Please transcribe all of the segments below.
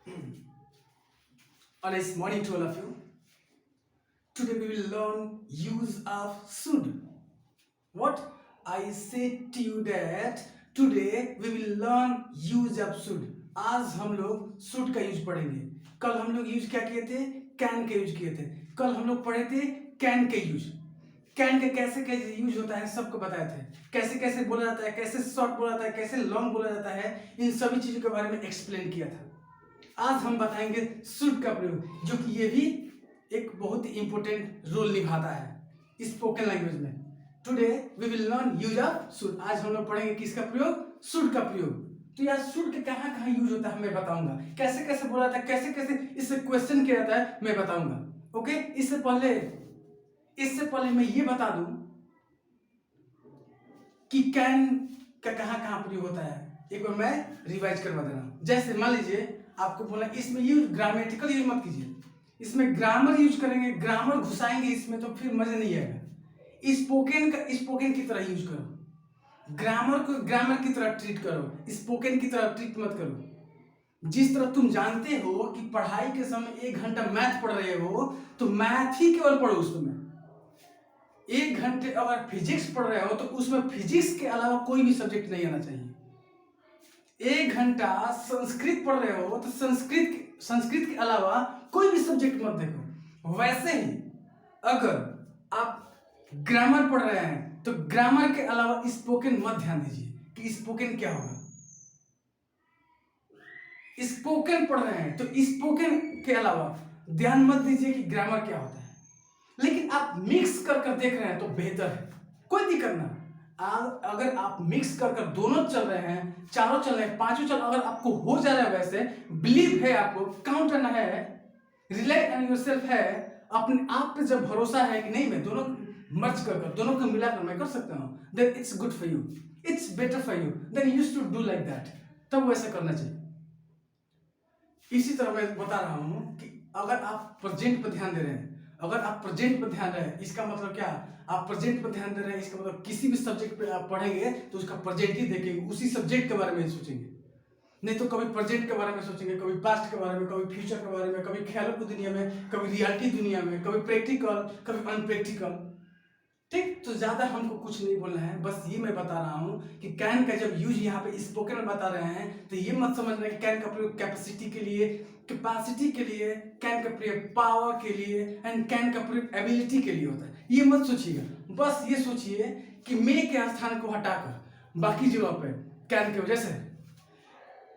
A nice morning to all of you. Today we will learn use of should. What? I said to you that today we will learn use of should. आज हम लोग should का use पढ़ेंगे. कल हम लोग use क्या किए थे? can का यूज किए थे. कल हम लोग पढ़े थे can के यूज. कैन का कैसे कैसे यूज होता है सबको बताए थे. कैसे कैसे बोला जाता है, कैसे शॉर्ट बोला जाता है, कैसे लॉन्ग बोला जाता है, इन सभी चीजों के बारे में एक्सप्लेन किया था. आज हम बताएंगे शुड का प्रयोग, जो कि ये भी एक बहुत ही इंपॉर्टेंट रोल निभाता है स्पोकन लैंग्वेज में. Today we will learn use of should. आज हम लोग पढ़ेंगे किसका प्रयोग? शुड का प्रयोग. तो यार शुड का कहाँ कहाँ यूज होता है मैं बताऊंगा. कैसे कैसे बोला जाता है, कैसे कैसे इससे क्वेश्चन किया जाता है मैं बताऊंगा. ओके, इससे पहले मैं ये बता दूं कि कैन का कहाँ कहाँ प्रयोग होता है. एक बार मैं रिवाइज करवा दे रहा हूं. जैसे मान लीजिए आपको बोला इसमें यूज ग्रामेटिकल यूज मत कीजिए, इसमें ग्रामर यूज करेंगे, ग्रामर घुसाएंगे इसमें तो फिर मजा नहीं आएगा. स्पोकन की तरह यूज करो. ग्रामर को ग्रामर की तरह ट्रीट करो, स्पोकन की तरह ट्रीट मत करो. जिस तरह तुम जानते हो कि पढ़ाई के समय 1 घंटा मैथ पढ़ रहे हो तो मैथ ही केवल पढ़ो. उसमें 1 घंटे अगर फिजिक्स पढ़ रहे हो तो उसमें फिजिक्स के अलावा कोई भी सब्जेक्ट नहीं आना चाहिए. 1 घंटा संस्कृत पढ़ रहे हो तो संस्कृत के अलावा कोई भी सब्जेक्ट मत देखो. वैसे ही अगर आप ग्रामर पढ़ रहे हैं तो ग्रामर के अलावा स्पोकन मत ध्यान दीजिए कि स्पोकन क्या होगा. स्पोकन पढ़ रहे हैं तो स्पोकन के अलावा ध्यान मत दीजिए कि ग्रामर क्या होता है. लेकिन आप मिक्स कर कर देख रहे हैं तो बेहतर है, कोई दिक्कत ना. अगर आप मिक्स कर कर दोनों चल रहे हैं, चारों चल रहे हैं, पांचों चल, अगर आपको हो जा रहा है वैसे बिलीव है, आपको काउंट करना है, रिलाई ऑन योरसेल्फ है, अपने आप पे जब भरोसा है कि नहीं मैं दोनों मर्ज कर दोनों को मिलाकर मैं कर सकता हूं, then it's good for you, it's better for you, then you used to do like that. तब वैसा करना चाहिए. इसी तरह मैं बता रहा हूं कि अगर आप प्रेजेंट पर ध्यान दे रहे हैं, अगर आप प्रेजेंट पर ध्यान रहे हैं इसका मतलब क्या? आप प्रेजेंट पर ध्यान दे रहे हैं इसका मतलब किसी भी सब्जेक्ट पे आप पढ़ेंगे तो उसका प्रेजेंट ही देखेंगे, उसी सब्जेक्ट के बारे में सोचेंगे. नहीं तो कभी प्रेजेंट के बारे में सोचेंगे, कभी पास्ट के बारे में, कभी फ्यूचर के बारे में, कभी ख्यालों की दुनिया में, कभी रियलिटी दुनिया में, कभी प्रैक्टिकल, कभी अनप्रैक्टिकल. ठीक, तो ज्यादा हमको कुछ नहीं बोलना है, बस ये मैं बता रहा हूं कि कैन का जब यूज यहाँ पे स्पोकन में बता रहे हैं तो ये मत समझना कि कैन का प्रयोग कैपेसिटी के लिए, कैपेसिटी के लिए, कैन का प्रयोग पावर के लिए एंड कैन का प्रयोग एबिलिटी के लिए होता है. ये मत सोचिएगा. बस ये सोचिए कि मे के स्थान को हटाकर बाकी जगह पे कैन की वजह से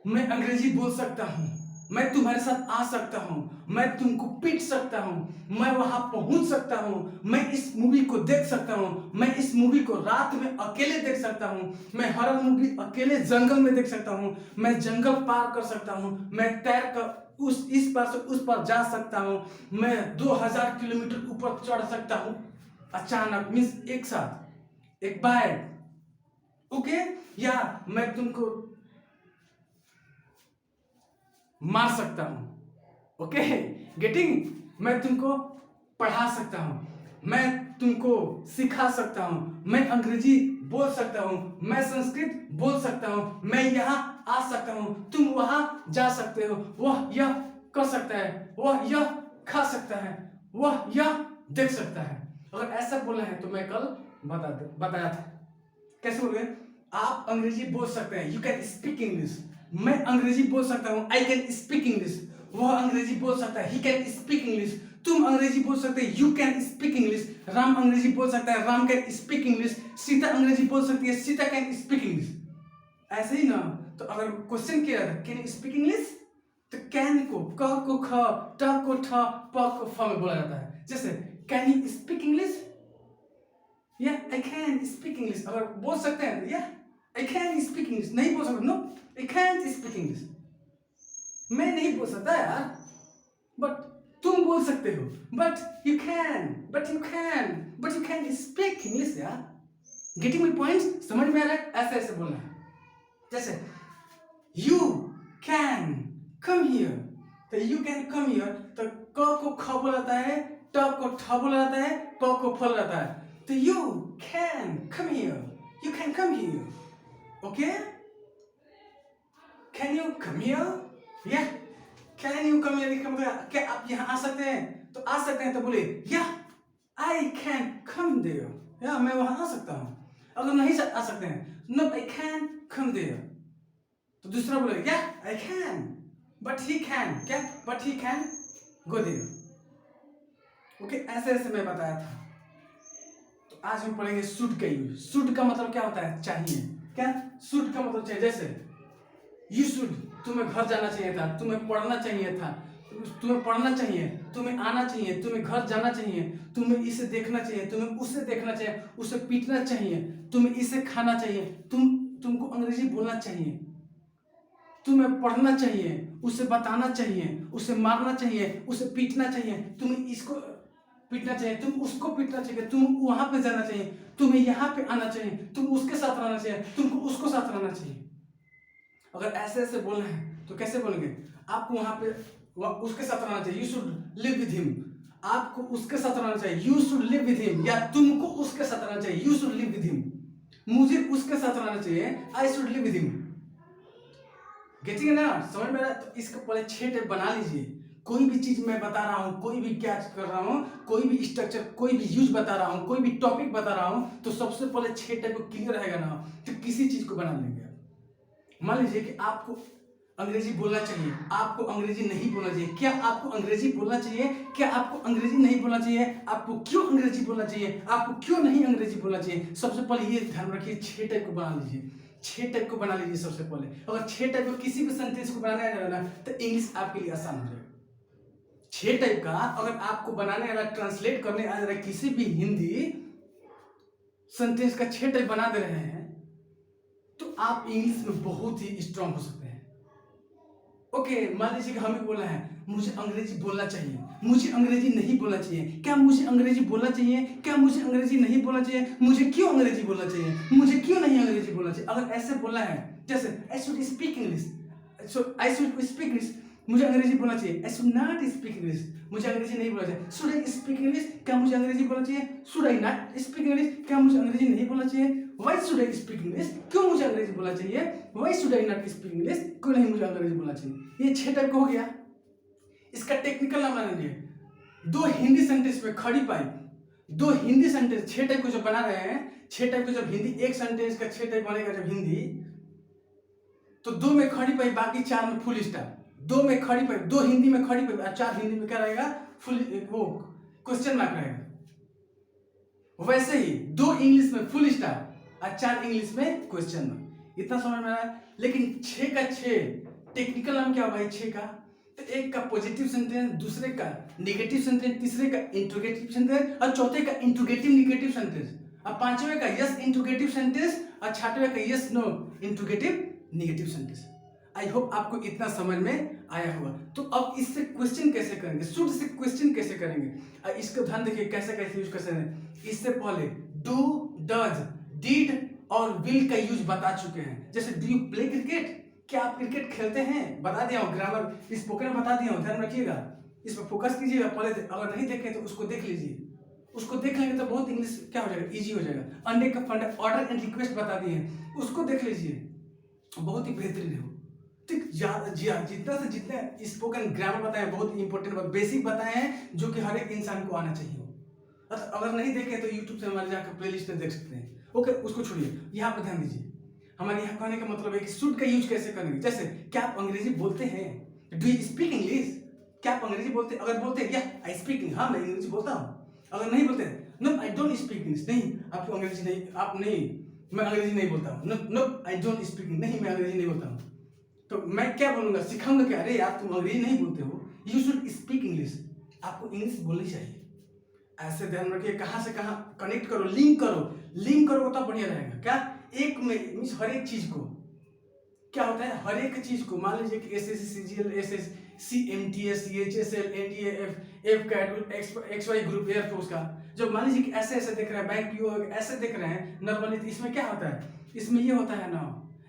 मैं अंग्रेजी बोल सकता हूं, मैं तुम्हारे साथ आ सकता हूं, मैं तुमको पीट सकता हूं, मैं वहां पहुंच सकता हूं, मैं इस मूवी को देख सकता हूं, मैं इस मूवी को रात में अकेले देख सकता हूं, मैं हॉरर मूवी अकेले जंगल में देख सकता हूं, मैं जंगल पार कर सकता हूं, मैं तैर कर इस पार से उस पार जा सकता हूं, मैं 2000 किलोमीटर ऊपर चढ़ सकता हूं अचानक, मीन्स एक साथ, एक बार. ओके, या मैं तुमको मार सकता हूं. Okay, getting? मैं तुमको पढ़ा सकता हूं, मैं तुमको सिखा सकता हूं, मैं अंग्रेजी बोल सकता हूं, मैं संस्कृत बोल सकता हूं, मैं यहां आ सकता हूं, तुम वहां जा सकते हो, वह यह कर सकता है, वह यह खा सकता है, वह यह देख सकता है. अगर ऐसा बोलना है तो मैं कल बताया था. कैसे बोल गए? आप अंग्रेजी बोल सकते हैं, यू कैन स्पीक इंग्लिश. मैं अंग्रेजी बोल सकता हूं, आई कैन स्पीक इंग्लिश. वह अंग्रेजी बोल सकता है, ही कैन स्पीक इंग्लिश. तुम अंग्रेजी बोल सकते हैं, you can speak English. Ram अंग्रेजी बोल सकता है, Ram can speak English. Sita अंग्रेजी बोल सकती है, सीता कैन स्पीक इंग्लिश. ऐसे ही ना. तो अगर क्वेश्चन किया था कैन स्पीक इंग्लिश तो कैन को क को ख, ट को ठ, प को फ में बोला जाता है. जैसे कैन यू स्पीक इंग्लिश? या आई कैन स्पीक इंग्लिश. अगर बोल सकते हैं या आई कैन स्पीक इंग्लिश. नहीं बोल सकते, no I can speak English. मैं नहीं बोल सकता यार, बट तुम बोल सकते हो. But you can speak English यार. Getting my point? समझ में आ रहा है? ऐसे ऐसे बोलना है. जैसे यू कैन कम हियर, तो यू कैन कम हियर तो क को ख बोला जाता है, ट को ठ बोला जाता है, प को फ बोला जाता है. तो you can come here, you can come here. Okay, can you come here? या कैन यू कम यानी मतलब क्या आप यहाँ आ सकते हैं? तो आ सकते हैं तो बोले या आई कैन कम देयर, या मैं वहां आ सकता हूँ। अगर नहीं आ सकते हैं, no I can come there, तो दूसरा बोले या I can but he can, क्या but he can go there. Okay, ऐसे ऐसे मैं बताया था। तो आज हम पढ़ेंगे शुड का यूज। शुड का मतलब क्या होता है? चाहिए। क्या शुड का मतलब चाहिए? जैसे यू शुड, तुम्हें घर जाना चाहिए था, तुम्हें पढ़ना चाहिए था, तुम्हें पढ़ना चाहिए, तुम्हें आना चाहिए, तुम्हें घर जाना चाहिए, तुम्हें इसे देखना चाहिए, तुम्हें उसे देखना चाहिए, उसे पीटना चाहिए, तुम्हें इसे खाना चाहिए, तुमको अंग्रेजी बोलना चाहिए, तुम्हें पढ़ना चाहिए, उसे बताना चाहिए, उसे मारना चाहिए, उसे पीटना चाहिए, तुम्हें इसको पीटना चाहिए, तुम उसको पीटना चाहिए, तुम वहां पे जाना चाहिए, तुम्हें यहाँ पे आना चाहिए, तुम उसके साथ रहना चाहिए, तुमको उसको साथ रहना चाहिए। अगर ऐसे ऐसे बोलना है तो कैसे बोलेंगे? आपको वहां पे उसके साथ रहना चाहिए, you should live with him, आपको उसके साथ रहना चाहिए, you should live with him, या तुमको उसके साथ रहना चाहिए, you should live with him, मुझे उसके साथ रहना चाहिए, I should live with him. Getting ना? समझ में आ रहा है? तो इसका पहले 6 टाइप बना लीजिए। कोई भी चीज मैं बता रहा हूँ, कोई भी क्या कर रहा हूँ, कोई भी स्ट्रक्चर, कोई भी यूज बता रहा हूँ, कोई भी टॉपिक बता रहा हूँ, तो सबसे पहले 6 टाइप को क्लियर रहेगा ना, तो किसी चीज को बना लेंगे। मान लीजिए कि आपको अंग्रेजी बोलना चाहिए, आपको अंग्रेजी नहीं बोलना चाहिए। क्या आपको अंग्रेजी बोलना चाहिए? क्या आपको अंग्रेजी नहीं बोलना चाहिए? आपको क्यों अंग्रेजी बोलना चाहिए? आपको क्यों नहीं अंग्रेजी बोलना चाहिए? सबसे पहले ये ध्यान रखिए, 6 टाइप को बना लीजिए। 6 टाइप को बना लीजिए सबसे पहले। अगर 6 टाइप को किसी भी सेंटेंस को बनाना है ना, तो इंग्लिश आपके लिए आसान हो जाएगा। 6 टाइप का अगर आपको बनाने वाला, ट्रांसलेट करने आ रहा है, किसी भी हिंदी सेंटेंस का 6 टाइप बना दे रहे हैं, तो आप इंग्लिश में बहुत ही स्ट्रांग हो सकते हैं। ओके, मान लीजिए कि हमें बोलना है मुझे अंग्रेजी बोलना चाहिए, मुझे अंग्रेजी नहीं बोलना चाहिए। क्या मुझे अंग्रेजी बोलना चाहिए? क्या मुझे अंग्रेजी नहीं बोलना चाहिए? मुझे क्यों अंग्रेजी बोलना चाहिए? मुझे क्यों नहीं अंग्रेजी बोलना चाहिए? अगर ऐसे बोलना है, जैसे आई should speak English, I should speak English, मुझे अंग्रेजी बोलना चाहिए, आई शुड नॉट स्पीक इंग्लिश, मुझे अंग्रेजी नहीं बोलना चाहिए। शुड आई स्पीक इंग्लिश, क्या मुझे अंग्रेजी बोलना चाहिए? Should I not speak English, क्या मुझे अंग्रेजी नहीं बोलना चाहिए? Why should I speak English? क्यों मुझे अंग्रेजी बोलना चाहिए? Why should I not speak English? क्यों नहीं मुझे अंग्रेजी बोलना चाहिए? ये 6 टाइप का हो गया। इसका टेक्निकल नाम बना लीजिए, 2 हिंदी सेंटेंस में खड़ी पाई। 2 हिंदी सेंटेंस 6 टाइप को जब बना रहे हैं, 6 टाइप को जब हिंदी, एक सेंटेंस का 6 टाइप बनेगा जब हिंदी, तो 2 में खड़ी पाई, बाकी 4 में फुल स्टॉप। 2 में खड़ी पाई, 2 हिंदी में खड़ी पाई, 4 हिंदी में क्या रहेगा? फुल, वो क्वेश्चन मार्क रहेगा। वैसे ही 2 इंग्लिश में फुल स्टॉप और 4 इंग्लिश में क्वेश्चन मार्क। इतना समझ में आया? लेकिन 6 का 6 टेक्निकल नाम क्या होगा? 6 का तो एक का पॉजिटिव सेंटेंस, दूसरे का नेगेटिव सेंटेंस, तीसरे का इंट्रोगेटिव सेंटेंस और चौथे का इंट्रोगेटिव नेगेटिव सेंटेंस और पांचवें का यस इंट्रोगेटिव सेंटेंस और छठवें का yes no interrogative negative sentence. I hope आपको इतना समझ में आया होगा। तो अब इससे क्वेश्चन कैसे करेंगे? शुड से क्वेश्चन कैसे करेंगे? इसका ध्यान देखिए कैसे कैसे यूज कर सकते हैं। इससे पहले डू, डज, डिड और विल का यूज बता चुके हैं। जैसे डू यू प्ले क्रिकेट, क्या आप क्रिकेट खेलते हैं? बता दिया हूँ, ग्रामर स्पोकन में बता दिया हूँ, ध्यान रखिएगा, इस पर फोकस कीजिएगा। पहले अगर नहीं देखे तो उसको देख लीजिए, उसको देख लेंगे तो बहुत इंग्लिश क्या हो जाएगा? इजी हो जाएगा। अंडे का फंडा, ऑर्डर एंड रिक्वेस्ट बता दिए हैं, उसको देख लीजिए, बहुत ही बेहतरीन हो। ठीक, जी हाँ, जितना से जितने स्पोकन ग्रामर बताए, बहुत इंपॉर्टेंट बात, बेसिक बताए हैं जो कि हर एक इंसान को आना चाहिए। अगर नहीं देखे तो यूट्यूब से हमारे जाकर प्लेलिस्ट में देख सकते हैं। ओके, उसको छोड़िए, यहाँ पे ध्यान दीजिए। हमारे यहाँ कहने का मतलब है कि शुड का यूज कैसे करेंगे। जैसे क्या आप अंग्रेजी बोलते हैं? डू यू स्पीक इंग्लिश, क्या आप अंग्रेजी बोलते हैं? अगर बोलते हैं, या आई स्पीक, हाँ मैं अंग्रेजी बोलता हूँ। अगर नहीं बोलते हैं, no I don't speak English, नहीं आपको अंग्रेजी नहीं, आप नहीं, मैं अंग्रेजी नहीं बोलता हूँ, no no I don't speak, नहीं मैं अंग्रेजी नहीं बोलता हूँ। तो मैं क्या बोलूंगा? सिखाऊंगा क्या? अरे यार तुम अंग्रेजी नहीं बोलते हो, यू शुड स्पीक इंग्लिश, आपको इंग्लिश बोलनी चाहिए। ऐसे ध्यान रखिए, कहाँ से कहाँ कनेक्ट करो, लिंक करो, लिंक करो तो बढ़िया रहेगा। क्या एक में मीन्स हर एक चीज को क्या होता है, हर एक चीज को मान लीजिए कि SSC, CGL, SS, CMTS, CHSL, NDA, AFCAT, XY group, air force का, जब मान लीजिए कि ऐसे ऐसे देख रहे हैं, बैंक पीओ ऐसे देख रहे हैं नॉर्मली, तो इसमें क्या होता है? इसमें ये होता है ना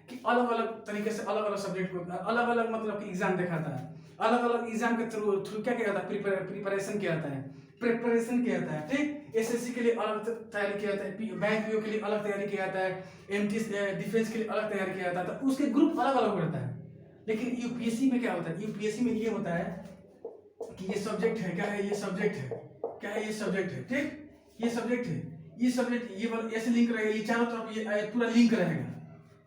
कि अलग अलग तरीके से अलग अलग सब्जेक्ट को अलग अलग मतलब कि एग्जाम दिखाता है, अलग अलग एग्जाम के थ्रू क्या किया जाता है? प्रिपरेशन किया जाता है, प्रिपरेशन किया जाता है। ठीक, एसएससी के लिए अलग तैयारी किया जाता है, बैंक पीओ के लिए अलग तैयारी किया जाता है, एमटी डिफेंस के लिए अलग तैयारी किया जाता है, तो उसके ग्रुप अलग अलग रहता है। लेकिन यूपीएससी में क्या होता है, यूपीएससी में ये होता है कि ये सब्जेक्ट है, क्या है, ये सब्जेक्ट है, क्या है, ये सब्जेक्ट है, ठीक, ये सब्जेक्ट है, ये सब्जेक्ट, ये वाला ऐसे लिंक रहेगा, ये चारों तरफ ये पूरा लिंक रहेगा,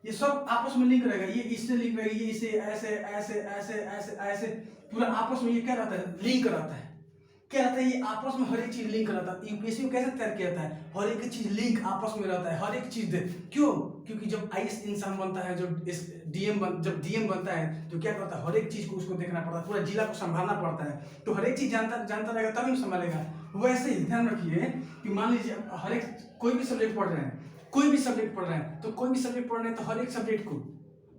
ये सब आपस में लिंक रहेगा, ये इससे लिंक रहेगा, ये इसे ऐसे ऐसे ऐसे ऐसे ऐसे पूरा आपस में ये क्या रहता है, लिंक रहता है, क्या रहता है, ये आपस में हर एक चीज लिंक रहता है। यूपीएससी को कैसे तैयार किया जाता है, हर एक चीज लिंक आपस में रहता है, हर एक चीज क्यों, क्योंकि जब आईएएस इंसान बनता है, जब जब डीएम बनता है तो क्या करता है, हर एक चीज को उसको देखना पड़ता है, पूरा जिला को संभालना पड़ता है, तो हर एक चीज जानता रहेगा तभी संभालेगा। वैसे ही ध्यान रखिए कि मान लीजिए हर एक कोई भी सब्जेक्ट पढ़ रहे हैं, कोई भी सब्जेक्ट पढ़ रहे हैं, तो कोई भी सब्जेक्ट पढ़ रहे हैं तो हर एक सब्जेक्ट को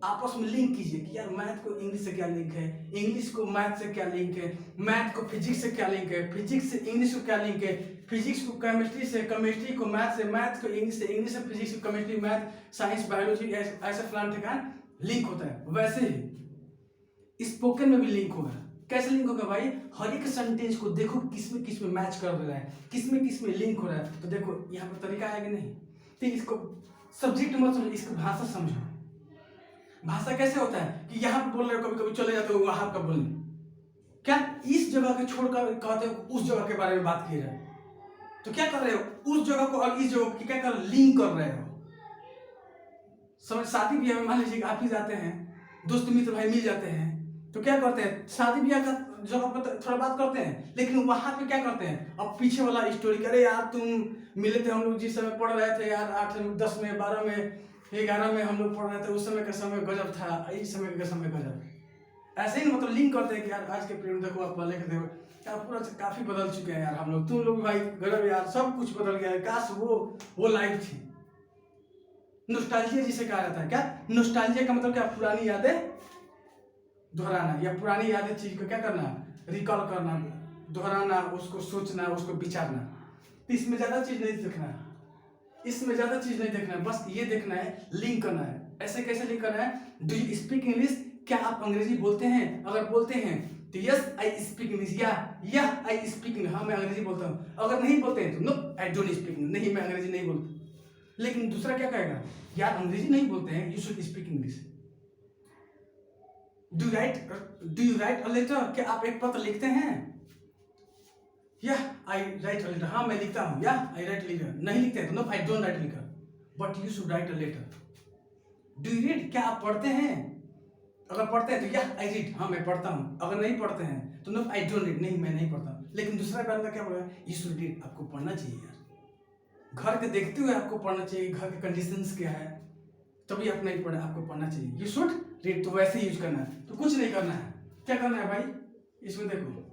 आपस में लिंक कीजिए कि यार मैथ को इंग्लिश से क्या लिंक है, इंग्लिश को मैथ से क्या लिंक है, मैथ को फिजिक्स से क्या लिंक है, फिजिक्स से इंग्लिश को क्या लिंक है, फिजिक्स को केमिस्ट्री से, केमिस्ट्री को मैथ से, मैथ को इंग्लिश से, इंग्लिश से फिजिक्स को केमिस्ट्री, मैथ साइंस बायोलॉजी, ऐसे फलान ठिकान लिंक होता है। वैसे ही स्पोकन में भी लिंक होगा। कैसे लिंक होगा भाई, हर एक सेंटेंस को देखो किस में मैच कर रहा है, किस में लिंक हो रहा है, तो देखो यहाँ पर तरीका है कि नहीं, ठीक, इसको सब्जेक्ट मत समझो, इसको भाषा समझो। भाषा कैसे होता है कि यहाँ पे बोल रहे हो, कभी कभी चले जाते हो वहां का बोलने, क्या इस जगह के छोड़कर कहते हो उस जगह के बारे में बात की जाए, तो क्या कर रहे हो, उस जगह को और इस जगह की क्या कर लिंक कर रहे हो। समझ, शादी ब्याह में मान लीजिए आप ही जाते हैं, दोस्त मित्र भाई मिल जाते हैं, तो क्या करते हैं, शादी ब्याह का जगह पर थोड़ा बात करते हैं, लेकिन वहां पे क्या करते हैं, अब पीछे वाला स्टोरी, अरे यार तुम मिले थे, हम लोग जिस समय पढ़ रहे थे यार, 8 में 10 में 12 में 11 में हम लोग पढ़ रहे थे, उस समय का समय गजब था, इस समय का समय गजब। ऐसे ही मतलब लिंक करते हैं कि यार आज के पीरियड देखो, आप पहले के देखो यार पूरा काफी बदल चुके हैं यार हम लोग, तुम लोग भाई गजब यार, सब कुछ बदल गया है, काश वो लाइफ थी। नॉस्टैल्जिया जिसे कहा जाता है, क्या नॉस्टैल्जिया का मतलब क्या, पुरानी यादें दोहराना, या पुरानी यादें चीज को क्या करना, रिकॉल करना, दोहराना, उसको सोचना, उसको विचारना। तो इसमें ज्यादा चीज नहीं देखना है, इसमें ज्यादा चीज नहीं देखना है, बस ये देखना है, लिंक करना है। ऐसे कैसे लिंक करना है, डू यू स्पीक इंग्लिश, क्या आप अंग्रेजी बोलते हैं, अगर बोलते हैं तो यस आई स्पीक इंग्लिश, या आई स्पीक इंग्लिश, हाँ मैं अंग्रेजी बोलता हूँ। अगर नहीं बोलते हैं तो no I don't speak English, नहीं मैं अंग्रेजी नहीं बोलता। लेकिन दूसरा क्या कहेगा, यार अंग्रेजी नहीं बोलते हैं, you should speak English. Do you write a letter, क्या आप एक पत्र लिखते हैं, या आई राइट अ लेटर, हाँ मैं लिखता हूँ, या आई राइट लेटर। नहीं लिखते हैं तो no I don't write letter, but you should write a letter. Do you read, क्या आप पढ़ते हैं, अगर पढ़ते हैं तो या आई रीड, हाँ मैं पढ़ता हूँ। अगर नहीं पढ़ते हैं तो नो आई डोंट रीड, नहीं मैं नहीं पढ़ता। लेकिन दूसरा कारण का क्या बोला, यू शुड रीड, आपको पढ़ना चाहिए यार, घर के देखते हुए आपको पढ़ना चाहिए, घर के कंडीशंस क्या है तभी आप नहीं पढ़े, आपको पढ़ना चाहिए, यू शुड रीड। तो वैसे यूज करना है, तो कुछ नहीं करना है, क्या करना है भाई, इसमें देखो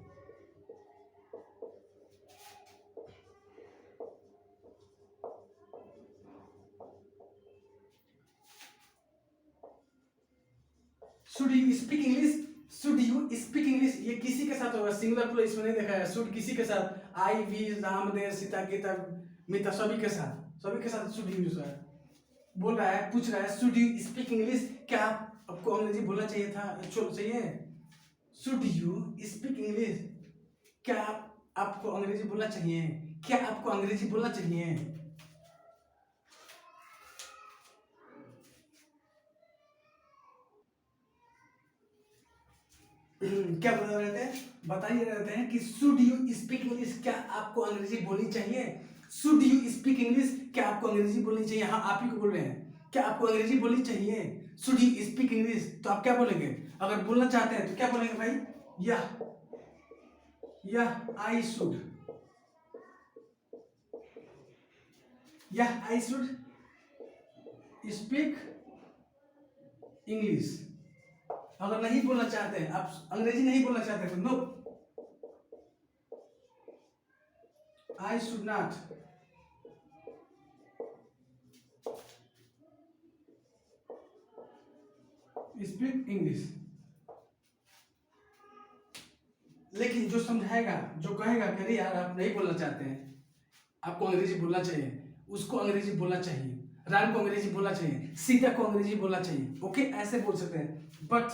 should you speak English, should you speak English, ये किसी के साथ होगा, सिंगुलर प्लूरल इसमें नहीं देखा है, शुड किसी के साथ, आई वी रामदेव सीता गीता मिता सभी के साथ शुड यूज है। बोल रहा है, पूछ रहा है, शुड यू स्पीक इंग्लिश, क्या आपको अंग्रेजी बोलना चाहिए था, चाहिए, शुड यू स्पीक इंग्लिश, क्या आपको अंग्रेजी बोलना चाहिए, क्या आपको अंग्रेजी बोलना चाहिए। क्या बता ही रहते हैं कि शुड यू स्पीक इंग्लिश, क्या आपको अंग्रेजी बोलनी चाहिए। शुड यू स्पीक इंग्लिश, क्या आपको अंग्रेजी बोलनी चाहिए, हाँ आप ही को बोल रहे हैं, क्या आपको अंग्रेजी बोलनी चाहिए। शुड यू स्पीक इंग्लिश, तो आप क्या बोलेंगे, अगर बोलना चाहते हैं तो क्या बोलेंगे भाई, या आई शुड, या आई शुड स्पीक इंग्लिश। अगर नहीं बोलना चाहते हैं, आप अंग्रेजी नहीं बोलना चाहते तो no I should not speak English. लेकिन जो समझाएगा, जो कहेगा कि अरे यार आप नहीं बोलना चाहते हैं, आपको अंग्रेजी बोलना चाहिए, उसको अंग्रेजी बोलना चाहिए, राम को अंग्रेजी बोलना चाहिए, सीता को अंग्रेजी बोलना चाहिए, ओके ऐसे बोल सकते हैं। बट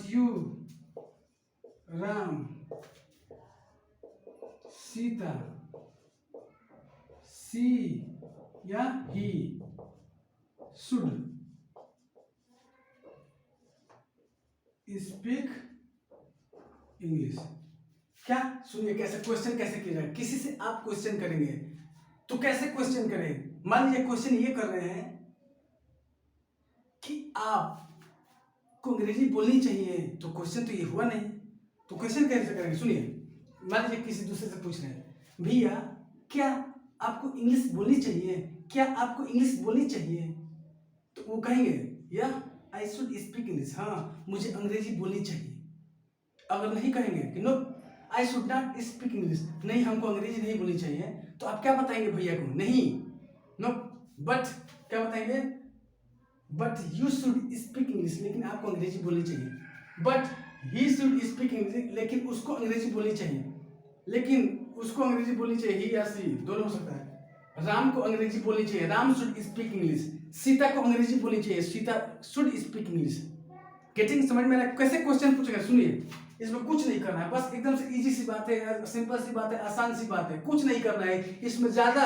यू राम सीता सी या ही शुड स्पीक इंग्लिश। क्या सुनिए, कैसे क्वेश्चन कैसे किया जाए। किसी से आप क्वेश्चन करेंगे तो कैसे क्वेश्चन करें। मान लीजिए क्वेश्चन ये कर रहे हैं कि आपको अंग्रेजी बोलनी चाहिए, तो क्वेश्चन तो ये हुआ नहीं, तो क्वेश्चन कैसे करेंगे। सुनिए, मान लीजिए किसी दूसरे से पूछ रहे हैं, भैया क्या आपको इंग्लिश बोलनी चाहिए, क्या आपको इंग्लिश बोलनी चाहिए, तो वो कहेंगे या आई शुड स्पीक इंग्लिश, हाँ मुझे अंग्रेजी बोलनी चाहिए। अगर नहीं कहेंगे कि no I should not speak English, नहीं हमको अंग्रेजी नहीं बोलनी चाहिए, तो आप क्या बताएंगे भैया को, नहीं नो बट क्या बताएंगे, but you should speak English, लेकिन आपको अंग्रेजी बोलनी चाहिए। But he should speak English, लेकिन उसको अंग्रेजी बोलनी चाहिए, लेकिन उसको अंग्रेजी बोलनी चाहिए, ही या सी दोनों हो सकता है। राम को अंग्रेजी बोलनी चाहिए, Ram should speak English. Sita को अंग्रेजी बोलनी चाहिए, Sita should speak English. Getting समझ में आ रहा है। कैसे क्वेश्चन पूछेगा, सुनिए, इसमें कुछ नहीं करना है, बस एकदम से इजी सी बात है, सिंपल सी बात है, आसान सी बात है, कुछ नहीं करना है। इसमें ज्यादा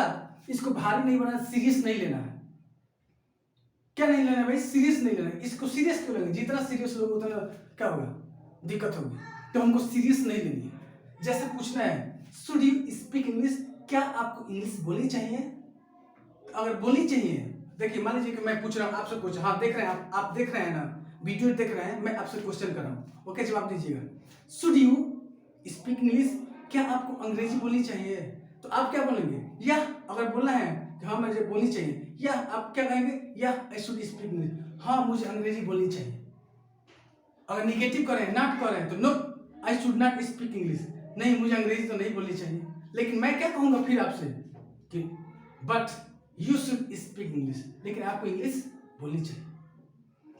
इसको भारी नहीं बनाना, सीरियस नहीं लेना है। क्या नहीं लेना भाई, सीरियस नहीं लेना है। इसको सीरियस क्यों लेंगे, जितना सीरियस लोगे उतना क्या होगा, दिक्कत होगी। तो हमको सीरियस नहीं लेनी है। जैसे पूछना है शुड यू स्पीक इंग्लिश, क्या आपको इंग्लिश बोलनी चाहिए। अगर बोलनी चाहिए, देखिए मान लीजिए कि मैं पूछ रहा हूँ आपसे कुछ, हाँ देख रहे हैं आप देख रहे हैं ना, वीडियो देख रहे हैं, मैं आपसे क्वेश्चन कर रहा हूँ, ओके जवाब दीजिएगा। शुड यू स्पीक इंग्लिश, क्या आपको अंग्रेजी बोलनी चाहिए, तो आप क्या बोलेंगे, या अगर बोलना है कि हाँ मुझे बोलनी चाहिए, या आप क्या कहेंगे, या आई शुड स्पीक इंग्लिश, हाँ मुझे अंग्रेजी बोलनी चाहिए। अगर निगेटिव करें, नॉट करें, तो no I should not speak English, नहीं मुझे अंग्रेजी तो नहीं बोलनी चाहिए। लेकिन मैं क्या कहूंगा फिर आपसे कि but you should speak English, लेकिन आपको इंग्लिश बोलनी चाहिए।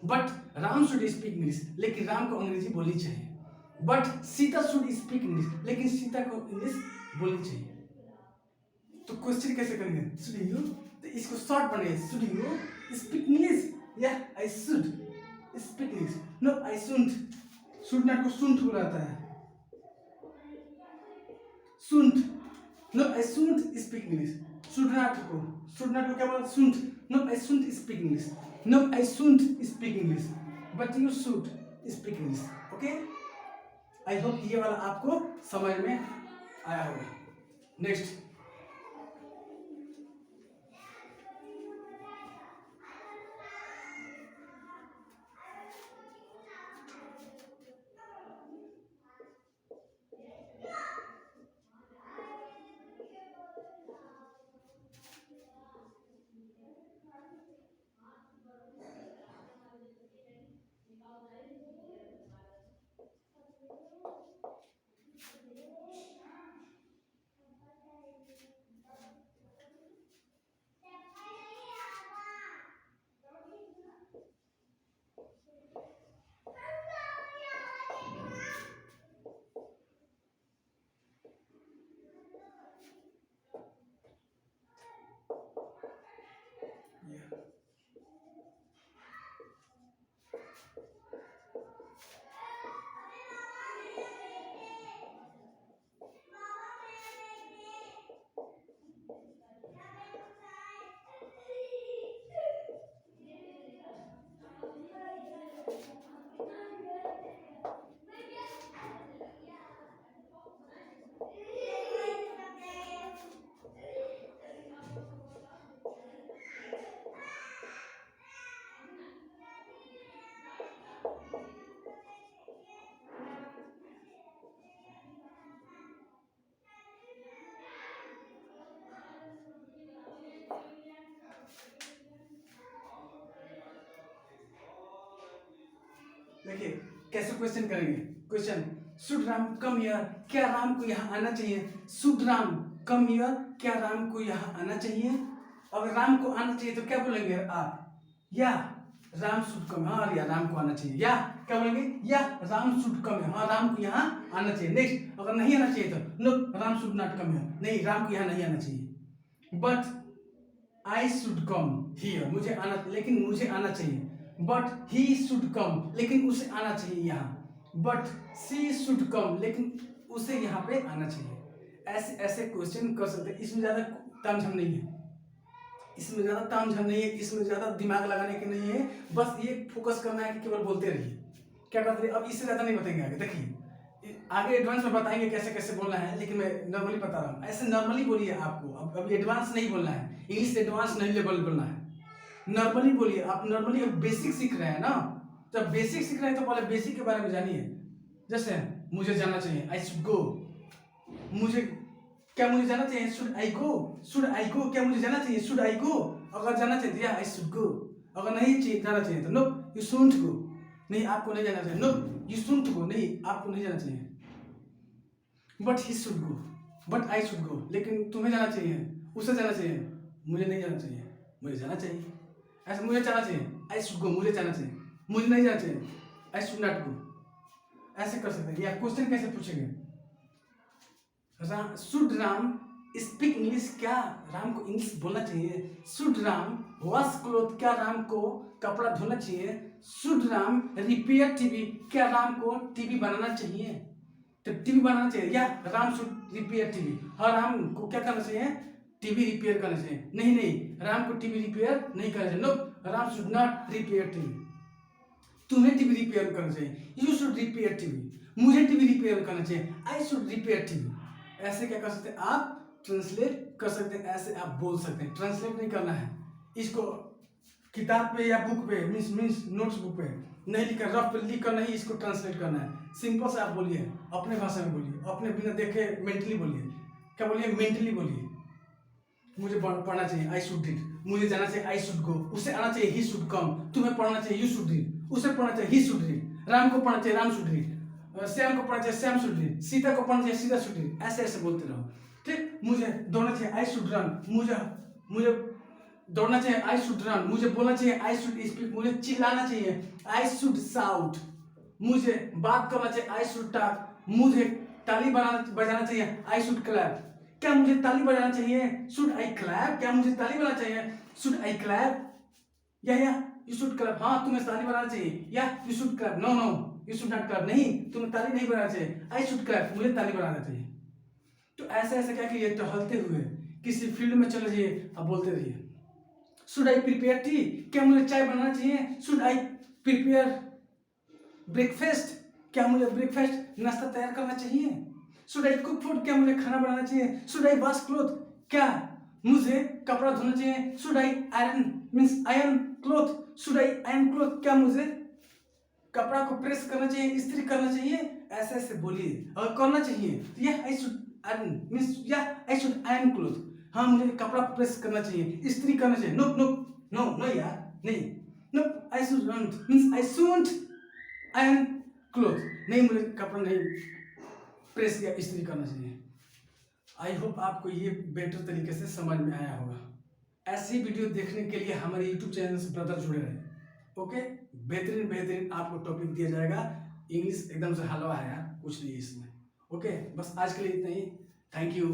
But Ram should speak English, लेकिन राम को अंग्रेजी बोलनी चाहिए। But Sita should speak English, लेकिन सीता को इंग्लिश बोलनी चाहिए। तो क्वेश्चन कैसे करेंगे, शुड यू, तो इसको शॉर्ट बनेगा, शुड यू स्पीक इंग्लिश, या I should speak English, no I shouldn't, should not को शुडंट हो जाता है, shouldn't, no I shouldn't speak English, should not को क्या बोला, shouldn't, no I shouldn't speak English, no I shouldn't speak English, but you should speak English. Okay, I hope ये वाला आपको समझ में आया होगा। नेक्स्ट, देखिए कैसे क्वेश्चन करेंगे। Question, should Ram come here, क्या राम को यहाँ आना चाहिए, शुड राम कम हियर, क्या राम को यहाँ आना चाहिए। अगर राम को आना चाहिए तो क्या बोलेंगे आप, या राम शुड कम, हाँ या राम को आना चाहिए, या क्या बोलेंगे, या राम शुड कम, हाँ राम को यहाँ आना चाहिए। नेक्स्ट, अगर नहीं आना चाहिए तो no Ram should not come here, नहीं राम को यहाँ नहीं आना चाहिए। But I should come here, मुझे आना, लेकिन मुझे आना चाहिए। बट ही शुड कम, लेकिन उसे आना चाहिए यहाँ। बट शी शुड कम, लेकिन उसे यहाँ पे आना चाहिए। ऐसे ऐसे क्वेश्चन कर सकते हैं, इसमें ज्यादा तामझाम नहीं है। इसमें ज़्यादा तामझाम नहीं है, इसमें ज़्यादा दिमाग लगाने की नहीं है, बस ये फोकस करना है कि केवल बोलते रहिए। क्या करते रहिए, अब इससे ज़्यादा नहीं बताएंगे आगे। देखिए आगे एडवांस में बताएंगे कैसे कैसे बोलना है, लेकिन मैं नॉर्मली बता रहा हूँ। ऐसे नॉर्मली बोलिए आपको, अब अभी एडवांस नहीं बोलना है, इंग्लिश एडवांस नहीं लेवल बोलना है, नॉर्मली बोलिए। आप नॉर्मली अब बेसिक सीख रहे हैं ना, जब बेसिक सीख रहे हैं तो पहले बेसिक के बारे में जानिए। जैसे मुझे जाना चाहिए, आई शुड गो। मुझे क्या मुझे जाना चाहिए, should I go. Should I गो, क्या मुझे जाना चाहिए, शुड आई गो। अगर जाना चाहिए या आई शुड गो, अगर नहीं जाना चाहिए तो नो यू शुडंट गो, नहीं आपको नहीं जाना चाहिए, नो यू शुडंट गो, नहीं आपको नहीं जाना चाहिए। But he should go, but I should go, लेकिन तुम्हें जाना चाहिए, उसे जाना चाहिए, मुझे नहीं जाना चाहिए, मुझे जाना चाहिए। ऐसा मुझे जाना चाहिए, आई शुड गो, मुझे जाना चाहिए, मुझे नहीं जाना चाहिए, आई शुड नॉट गो। ऐसे कर सकते हैं। या क्वेश्चन कैसे पूछेंगे, शुड राम स्पीक इंग्लिश, क्या राम को इंग्लिश बोलना चाहिए। शुड राम वॉश क्लोथ, क्या राम को कपड़ा धोना चाहिए। शुड राम रिपेयर टीवी, क्या राम को टीवी बनाना चाहिए। तो टीवी बनाना चाहिए, या राम शुड रिपेयर टीवी, हाँ राम को क्या करना चाहिए, टीवी रिपेयर करना चाहिए। नहीं नहीं, राम को टीवी रिपेयर नहीं करना चाहिए, no Ram should not repair TV. तुम्हें टीवी रिपेयर करना चाहिए, यू शुड रिपेयर टीवी, मुझे टीवी रिपेयर करना चाहिए, आई शुड रिपेयर टीवी। ऐसे क्या कर सकते हैं आप, ट्रांसलेट कर सकते हैं, ऐसे आप बोल सकते हैं। ट्रांसलेट नहीं करना है इसको किताब पे या बुक पे, मीन्स नोट्स बुक पे नहीं लिखा, रफ पे लिख कर नहीं इसको ट्रांसलेट करना है। सिंपल से आप बोलिए, अपने भाषा में बोलिए, अपने बिना देखे मेंटली बोलिए। क्या बोलिए, मेंटली बोलिए। मुझे पढ़ना चाहिए, आई शुड रीड। मुझे जाना चाहिए, आई शुड गो। उसे आना चाहिए, ही शुड कम। तुम्हें पढ़ना चाहिए, यू शुड रीड। उसे पढ़ना चाहिए, ही शुड रीड। राम को पढ़ना चाहिए, राम शुड रीड। श्याम को पढ़ना चाहिए, श्याम शुड रीड। सीता को पढ़ना चाहिए, सीता शुड रीड। ऐसे ऐसे बोलते रहो, ठीक। मुझे दौड़ना चाहिए, आई शुड रन। मुझे दौड़ना चाहिए, आई शुड रन। मुझे बोलना चाहिए, आई शुड स्पीक। मुझे चिल्लाना चाहिए, आई शुड शाउट। मुझे बात करना चाहिए, आई शुड टॉक। मुझे ताली बजाना चाहिए, आई शुड क्लैप। क्या मुझे ताली बजाना चाहिए, शुड आई क्लैप। क्या मुझे ताली बजाना चाहिए, शुड आई क्लैप। या यू शुड क्लैप, हाँ तुम्हें ताली बजाना चाहिए, या you should clap. No no you should not clap, नहीं तुम्हें ताली नहीं बजाना चाहिए, आई शुड क्लैप, मुझे ताली बजाना चाहिए। तो ऐसे ऐसे क्या कीजिए, टहलते हुए किसी फील्ड में चले जाइए, अब बोलते रहिए। शुड आई प्रिपेयर टी, क्या मुझे चाय बनाना चाहिए। शुड आई प्रिपेयर ब्रेकफास्ट, क्या मुझे ब्रेकफास्ट नाश्ता तैयार करना चाहिए। शुड आई कुक फूड, क्या मुझे खाना बनाना चाहिए। शुड आई वॉश क्लोथ, क्या मुझे कपड़ा धोना चाहिए। Should I iron means iron cloth, should I iron cloth, क्या मुझे कपड़ा को प्रेस करना चाहिए, इस्त्री करना चाहिए। ऐसे ऐसे बोलिए, और करना चाहिए या आई शुड आयरन मीन्स या आई शुड आयरन क्लोथ, हाँ मुझे कपड़ा प्रेस करना चाहिए, इस्त्री करना चाहिए। नो नो नो नो यार नहीं, no I should means I shouldn't iron cloth, नहीं मुझे कपड़ा नहीं प्रेस या इस्त्री करना चाहिए। आई होप आपको ये बेटर तरीके से समझ में आया होगा। ऐसी वीडियो देखने के लिए हमारे यूट्यूब चैनल से ब्रदर जुड़े रहे, ओके। बेहतरीन बेहतरीन आपको टॉपिक दिया जाएगा। इंग्लिश एकदम से हलवा है यार, कुछ नहीं इसमें, ओके। बस आज के लिए इतना ही, थैंक यू।